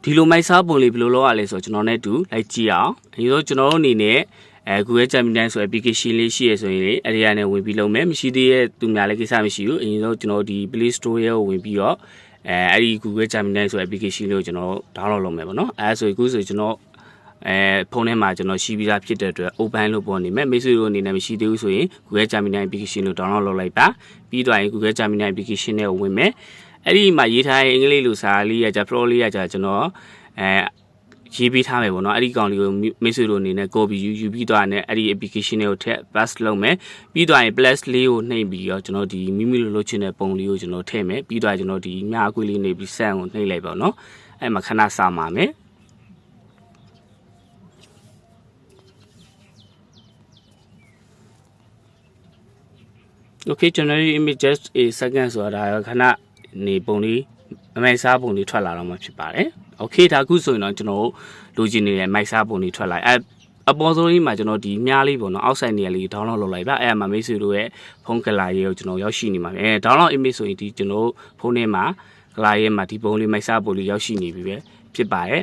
ဒီလိုမိုက်စားပုံလေးဘယ်လိုလုပ်ရလဲဆိုတော့ကျွန်တော်နဲ့တူလိုက်ကြည့်အောင်ဒီလိုကျွန်တော်တို့အနေနဲ့Google Gemini ဆို application လေးရှိရဆိုရင်လေအဲ့ဒီကနေဝင်ပြီးလုပ်မယ်မရှိသေးတဲ့သူများလည်းကိစ္စမရှိဘူးအရင်ဆုံးကျွန်တော်ဒီ Play Store ရဲ့ကိုဝင်ပြီးတော့အဲ့ဒီ Google Gemini ဆို application လေးကိုကျွန်တော် download လုပ်မယ်ပေါ့နော်အဲ့ဆိုအခုဆိုကျွန်တော်ဖုန်းထဲမှာကျွန်တော်ရှိပြီးသားဖြစ်တဲ့အတွက် open လို့ပေါ်နေမယ်မိတ်ဆွေတို့အနေနဲ့မရှိသေးဘူးဆိုရင် Google Gemini application ကို download လုပ်လိုက်ပါပြီးတော့ရင် Google Gemini application နဲ့ဝင်မယ်အဲ့ဒီမှာရေးထားတဲ့အင်္ဂလိပ်လိုစာလေးရကြ pro လေးရကြကျွန်တော်ရေးပေးထားမယ်ပေါ့နော်အဲ့ဒီကောင်လေးကိုမိတ်ဆွေတို့အနေနဲ့ copy ယူပြီးတော့ねအဲ့ဒီ application တွေကိုထည့် paste လုပ်မယ်ပြီးတော့ရင် plus လေးကိုနှိပ်ပြီးတော့ကျွန်တော်ဒီမိမိလိုလုပ်ချင်တဲ့ပုံလေးကိုကျွန်တော်ထည့်မယ်ပြီးတော့ကျွန်တော်ဒီမြားအကွေးလေးနေပြီး send ကိုနှိပ်လိုက်ပါနော်အဲ့မှာခဏစာမှာမယ်Okay generate image just a second ဆိုတာခဏနေပုံလေးအမိုက်စားပုံလေးထွက်လာတော့မှဖြစ်ပါတယ် Okay ဒါခုဆိုရင်တော့ကျွန်တော်လိုချင်နေတဲ့မိုက်စားပုံလေးထွက်လာအပေါ်ဆုံးကြီးမှာကျွန်တော်ဒီမြားလေးပေါ့နော်အောက်ဆိုင်နေရာလေး download လုပ်လိုက်ပါအဲ့မှာမိတ်ဆွေတို့ရဲ့ဖုန်းကလာရေးကိုကျွန်တော်ရောက်ရှိနေမှာပဲdownload image ဆိုရင်ဒီကျွန်တော်ဖုန်းထဲမှာကလာရေးမှာဒီပုံလေးမိုက်စားပုံလေးရောက်ရှိနေပြီပဲဖြစ်ပါတယ်